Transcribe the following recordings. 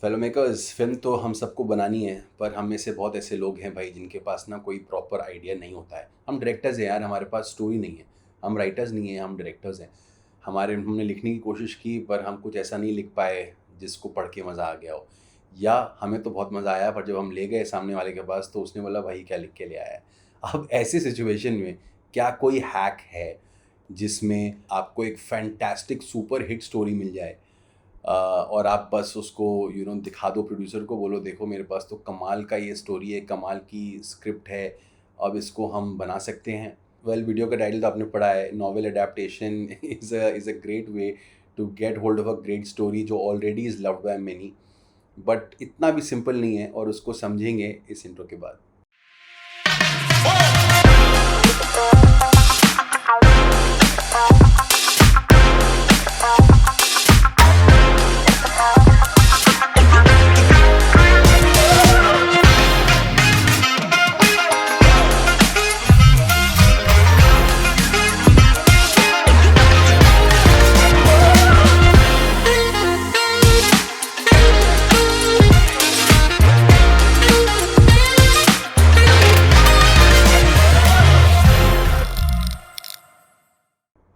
Fellow makers, film तो हम सबको बनानी है, पर हम में से बहुत ऐसे लोग हैं भाई जिनके पास ना कोई प्रॉपर आइडिया नहीं होता है। हम डायरेक्टर्स हैं यार, हमारे पास स्टोरी नहीं है। हम राइटर्स नहीं हैं, हम डायरेक्टर्स हैं। हमने लिखने की कोशिश की, पर हम कुछ ऐसा नहीं लिख पाए जिसको पढ़ के मज़ा आ गया हो। या हमें तो बहुत मज़ा आया, पर जब हम ले गए सामने वाले के पास तो उसने बोला भाई क्या लिख के ले आया है। अब ऐसी सिचुएशन में क्या कोई हैक है जिसमें आपको एक फैंटास्टिक सुपर हिट स्टोरी मिल जाए, और आप बस उसको दिखा दो प्रोड्यूसर को, बोलो देखो मेरे पास तो कमाल का ये स्टोरी है, कमाल की स्क्रिप्ट है, अब इसको हम बना सकते हैं। वेल, वीडियो का टाइटल तो आपने पढ़ा है, novel adaptation is a great way to get hold of a great story जो already is loved by many. But इतना भी सिंपल नहीं है, और उसको समझेंगे इस इंट्रो के बाद।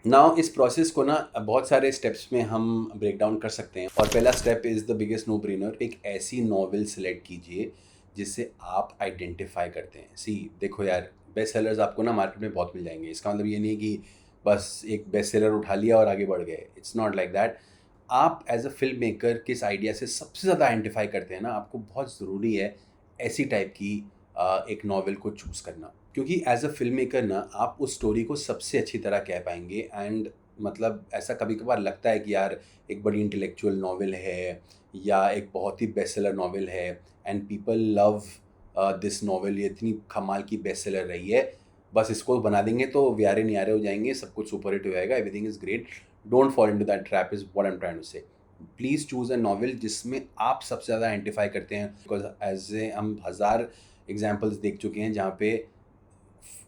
नाउ इस प्रोसेस को ना बहुत सारे स्टेप्स में हम ब्रेक डाउन कर सकते हैं, और पहला step is the biggest no brainer. एक ऐसी नॉवेल सेलेक्ट कीजिए जिससे आप आइडेंटिफाई करते हैं। सी देखो यार, बेस्ट सेलर्स आपको ना मार्केट में बहुत मिल जाएंगे। इसका मतलब ये नहीं है कि बस एक बेस्ट सेलर उठा लिया और आगे बढ़ गए। It's not like that. आप एज अ फिल्म मेकर किस आइडिया से सबसे ज़्यादा आइडेंटिफाई करते हैं ना, आपको बहुत ज़रूरी है ऐसी टाइप की एक नॉवेल को चूज़ करना। क्योंकि एज अ फिल्म मेकर ना आप उस स्टोरी को सबसे अच्छी तरह कह पाएंगे। एंड मतलब ऐसा कभी कभार लगता है कि यार एक बड़ी इंटेलेक्चुअल नॉवेल है या एक बहुत ही बेस्ट सेलर नॉवेल है, and people love this novel, ये इतनी कमाल की बेस्ट सेलर रही है, बस इसको बना देंगे तो व्यारे नियारे हो जाएंगे, सब कुछ सुपर हिट हो जाएगा, everything is great. Don't fall into that trap is what I am trying to say. Please choose a novel जिसमें आप सबसे ज़्यादा आइडेंटिफाई करते हैं। बिकॉज एज ए हम हज़ार एग्जाम्पल्स देख चुके हैं जहाँ पे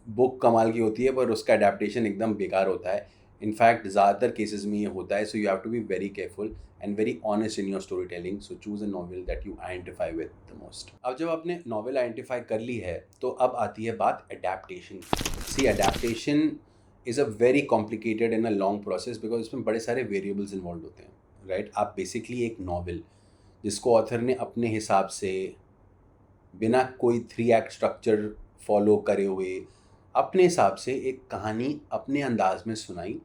बुक कमाल की होती है पर उसका अडेप्टेशन एकदम बेकार होता है। इनफैक्ट ज़्यादातर केसेस में ये होता है। So you have to be very careful and very honest in your story telling. So choose a novel that you identify with the most. अब जब आपने नॉवल आइडेंटिफाई कर ली है तो अब आती है बात अडेप्टेशन की। See, adaptation is a very complicated and a long process because इसमें बड़े सारे वेरिएबल्स इन्वॉल्व होते हैं, राइट। आप बेसिकली एक नॉवल जिसको ऑथर ने अपने हिसाब से बिना कोई 3 एक्ट स्ट्रक्चर फॉलो करे हुए अपने हिसाब से एक कहानी अपने अंदाज में सुनाई,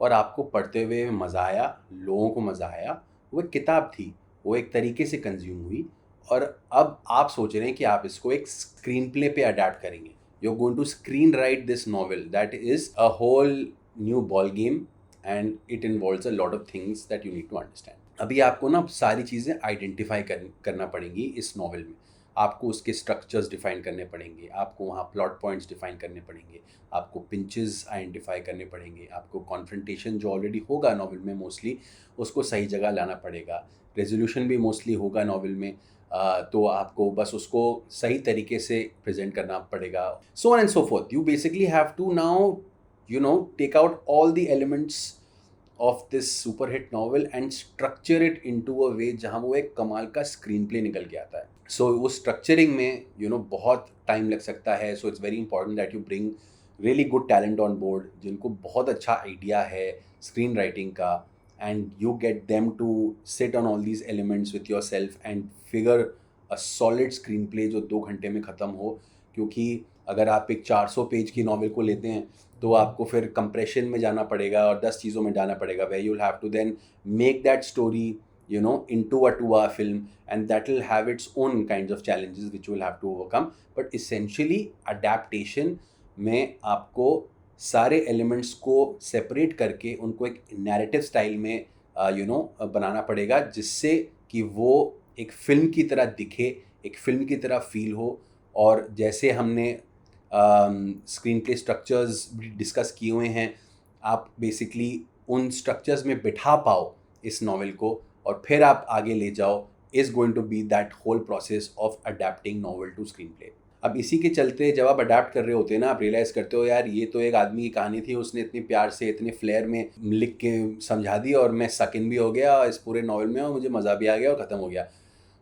और आपको पढ़ते हुए मज़ा आया, लोगों को मज़ा आया। वो एक किताब थी, वो एक तरीके से कंज्यूम हुई, और अब आप सोच रहे हैं कि आप इसको एक स्क्रीन प्ले पे अडेप्ट करेंगे। You are going to screen write this novel, that is a whole new ball game, and it involves a lot of things that you need to understand. अभी आपको ना सारी चीज़ें आइडेंटिफाई करना पड़ेंगी इस नॉवल में। आपको उसके स्ट्रक्चर्स डिफाइन करने पड़ेंगे, आपको वहाँ प्लॉट पॉइंट्स डिफाइन करने पड़ेंगे, आपको पिंचेस आइडेंटिफाई करने पड़ेंगे, आपको कॉन्फ्रंटेशन जो ऑलरेडी होगा नॉवल में मोस्टली उसको सही जगह लाना पड़ेगा, रेजोल्यूशन भी मोस्टली होगा नॉवल में, तो आपको बस उसको सही तरीके से प्रेजेंट करना पड़ेगा। So on and so forth. You basically have to now take out all the elements of this super hit novel and structure it into a way जहाँ वो एक कमाल का स्क्रीन प्ले निकल के आता है। सो वो स्ट्रक्चरिंग में बहुत टाइम लग सकता है। So it's very important that you bring really good talent on board जिनको बहुत अच्छा आइडिया है स्क्रीन राइटिंग का, and you get them to sit on all these elements with your self and figure a solid screen play जो 2 घंटे में ख़त्म हो। क्योंकि अगर आप एक 400 पेज की नॉवल को लेते हैं तो आपको फिर कंप्रेशन में जाना पड़ेगा और 10 चीज़ों में जाना पड़ेगा, way you have to then make that story into a 2 hour film, and that will have its own kinds of challenges which you will have to overcome. But essentially adaptation में आपको सारे elements को separate करके उनको एक narrative style में बनाना पड़ेगा जिससे कि वो एक फिल्म की तरह दिखे, एक फिल्म की तरह फील हो। और जैसे हमने स्क्रीन प्ले स्ट्रक्चर्स भी डिस्कस किए हुए हैं, आप बेसिकली उन स्ट्रक्चर्स में बिठा पाओ इस नॉवल को और फिर आप आगे ले जाओ, is going to be that whole process of adapting novel to screen play. अब इसी के चलते जब आप अडेप्ट कर रहे होते हैं ना, आप रियलाइज़ करते हो यार ये तो एक आदमी की कहानी थी, उसने इतनी प्यार से इतने फ्लेयर में लिख के समझा दी और मैं सक इन भी हो गया इस पूरे नॉवल में और मुझे मज़ा भी आ गया और ख़त्म हो गया।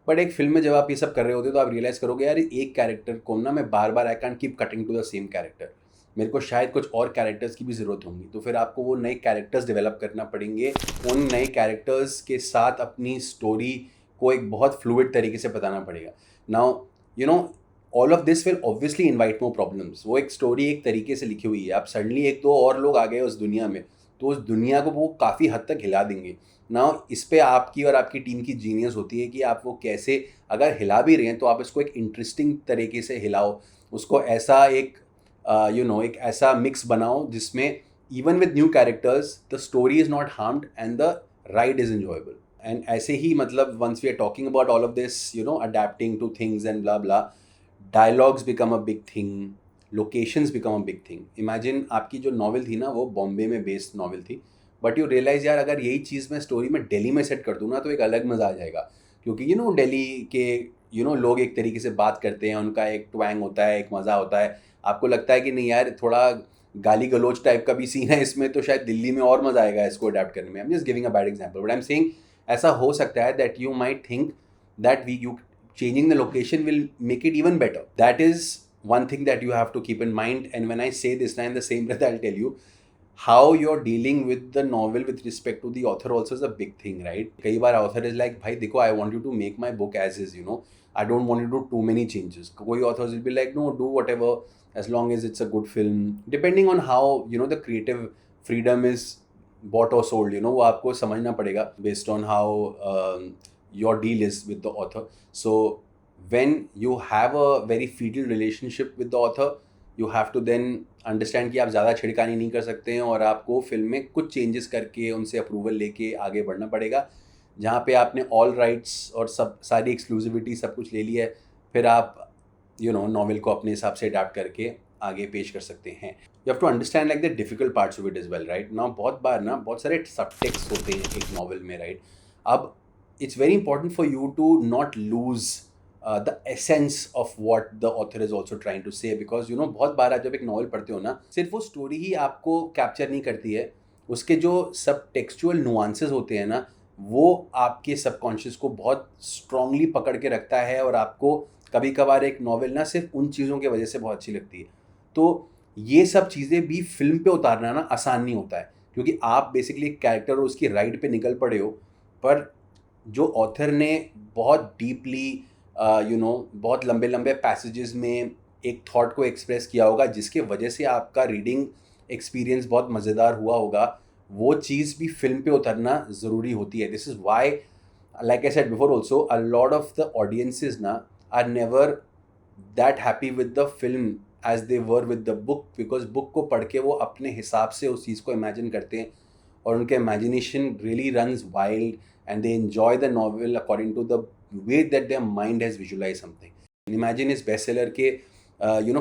बट एक फिल्म में जब आप ये सब कर रहे होते हो तो आप रियलाइज़ करोगे यार एक कैरेक्टर को ना मैं बार बार I can't keep cutting to the same character, मेरे को शायद कुछ और कैरेक्टर्स की भी ज़रूरत होंगी। तो फिर आपको वो नए कैरेक्टर्स डेवलप करना पड़ेंगे, उन नए कैरेक्टर्स के साथ अपनी स्टोरी को एक बहुत फ्लूइड तरीके से बताना पड़ेगा। Now you know all of this will obviously invite more problems. वो एक स्टोरी एक तरीके से लिखी हुई है, आप सडनली एक दो और लोग आ गए उस दुनिया में, तो उस दुनिया को वो काफ़ी हद तक हिला देंगे। नाउ इस पे आपकी और आपकी टीम की जीनियस होती है कि आप वो कैसे, अगर हिला भी रहे हैं तो आप इसको एक इंटरेस्टिंग तरीके से हिलाओ, उसको ऐसा एक एक ऐसा मिक्स बनाओ जिसमें even with new characters the story is not harmed and the ride is enjoyable। And ऐसे ही मतलब once we are talking about all of this adapting to things and blah blah, dialogues become a big thing, locations become a big thing. Imagine आपकी जो novel थी ना वो बॉम्बे में based novel थी, बट यू रियलाइज़ यार अगर यही चीज़ मैं स्टोरी में दिल्ली में सेट कर दूँ ना तो एक अलग मज़ा आ जाएगा। क्योंकि दिल्ली के लोग एक तरीके से बात करते हैं, उनका एक ट्वैंग होता है, एक मज़ा होता है। आपको लगता है कि नहीं यार थोड़ा गाली गलोच टाइप का भी सीन है इसमें, तो शायद दिल्ली में और मज़ा आएगा इसको अडेप्ट करने में। I am just giving a bad example, but I am saying ऐसा हो सकता है that you might think that we you changing the location will make it even better. That is one thing that you have to keep in mind. And when I say this now in the same breath, I'll tell you how you're dealing with the novel with respect to the author also is a big thing, right? कई बार author is like, भाई देखो, I want you to make my book as is, I don't want you to do too many changes. कोई authors will be like, no, do whatever as long as it's a good film. Depending on how, the creative freedom is bought or sold, वो आपको समझना पड़ेगा based on how your deal is with the author. So when you have a very filial relationship with the author, you have to then understand कि आप ज़्यादा छिड़कानी नहीं कर सकते हैं और आपको फिल्म में कुछ चेंजेस करके उनसे अप्रूवल लेके आगे बढ़ना पड़ेगा। जहाँ पे आपने ऑल राइट्स और सब सारी एक्सक्लूसिविटी सब कुछ ले लिया है, फिर आप नॉवल को अपने हिसाब से अडैप्ट करके आगे पेश कर सकते हैं। You have to understand like the difficult parts of it is well, right? Now बहुत बार ना बहुत सारे सब टेक्स्ट होते हैं एक नॉवल में, राइट? अब it's very important for you to not lose the essence of what the author is also trying to say, because बहुत बार आप जब एक नॉवल पढ़ते हो ना, सिर्फ वो स्टोरी ही आपको कैप्चर नहीं करती है, उसके जो सब टेक्सचुअल नुआंसेस होते हैं ना, वो आपके सबकॉन्शियस को बहुत स्ट्रांगली पकड़ के रखता है और आपको कभी कभार एक नॉवल ना सिर्फ उन चीज़ों की वजह से बहुत अच्छी लगती है। तो ये सब चीज़ें भी फिल्म पे उतारना ना आसान नहीं होता है, क्योंकि आप बेसिकली एक कैरेक्टर और उसकी राइड पे निकल पड़े हो, पर जो ऑथर ने बहुत डीपली बहुत लंबे लंबे पैसेजेस में एक थॉट को एक्सप्रेस किया होगा, जिसके वजह से आपका रीडिंग एक्सपीरियंस बहुत मज़ेदार हुआ होगा, वो चीज़ भी फिल्म पे उतरना ज़रूरी होती है। This is why, like I said before also, a lot of the audiences ना are never that happy with the film as they were with the book, because book को पढ़ के वो अपने हिसाब से उस चीज़ को इमेजिन करते हैं और उनका imagination really runs wild and they enjoy the novel according to the way that their mind has visualized something. Imagine इस bestseller के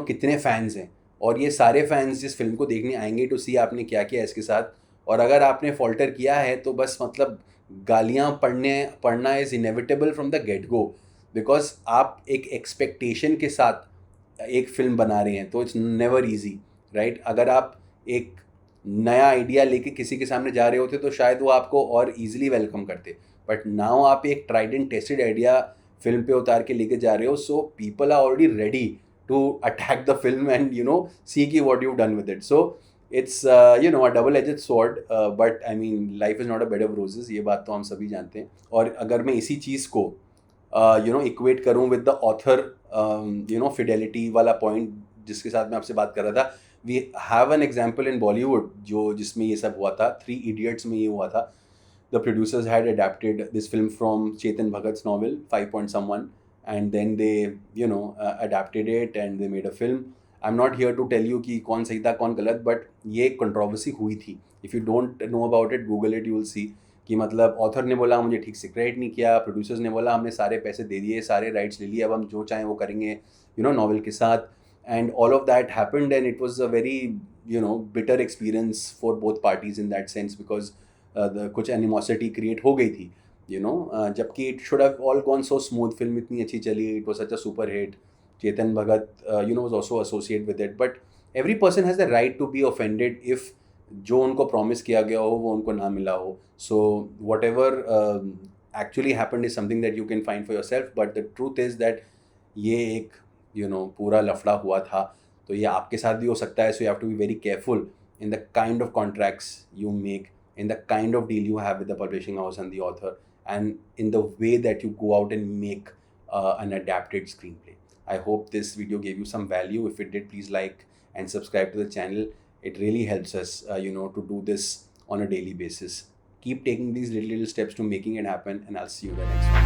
कितने फैंस हैं, और ये सारे फैंस इस फिल्म को देखने आएंगे टू सी आपने क्या किया इसके साथ, और अगर आपने फॉल्टर किया है तो बस मतलब गालियाँ पढ़ना is inevitable from the get go, because आप एक एक्सपेक्टेशन के साथ एक फिल्म बना रहे हैं, तो इट्स नेवर ईजी, राइट? अगर आप एक नया आइडिया लेके किसी के सामने जा रहे होते तो शायद वो आपको और इजीली वेलकम करते, बट नाउ आप एक tried and tested idea film पे उतार के लेके जा रहे हो, so people are already ready to attack the film and see की what you done with it. So it's a double edged sword, but I mean life is not a bed of roses, ये बात तो हम सभी जानते हैं। और अगर मैं इसी चीज़ को इक्वेट करूँ विद द ऑथर फिडेलिटी वाला पॉइंट जिसके साथ मैं आपसे बात कर रहा था, we have an example in Bollywood जिसमें ये सब हुआ था। 3 Idiots में ये हुआ था। The producers had adapted this film from Chetan Bhagat's novel 5 Point Someone, and then they adapted it and they made a film. I am not here to tell you कि कौन सही था कौन गलत, बट ये कंट्रोवर्सी हुई थी। If you don't know about it, Google it, you will see कि मतलब ऑथर ने बोला मुझे ठीक से क्रेडिट नहीं किया, प्रोड्यूसर्स ने बोला हमने सारे पैसे दे दिए, सारे राइट्स ले लिए, अब हम जो चाहें वो करेंगे नॉवल के साथ। And all of that happened, and it was a very bitter experience for both parties in that sense, because कुछ animosity create हो गई थी, जबकि it should have all gone so smooth, film इतनी अच्छी चली, it was such a super hit, Chetan Bhagat was also associated with it, but every person has the right to be offended if जो उनको promise किया गया हो वो उनको ना मिला हो। So whatever actually happened is something that you can find for yourself, but the truth is that ये एक पूरा लफड़ा हुआ था, तो ये आपके साथ भी हो सकता है. So you have to be very careful in the kind of contracts you make, in the kind of deal you have with the publishing house and the author, and in the way that you go out and make an adapted screenplay. I hope this video gave you some value. If it did, please like and subscribe to the channel. It really helps us to do this on a daily basis. Keep taking these little steps to making it happen, and I'll see you in the next one.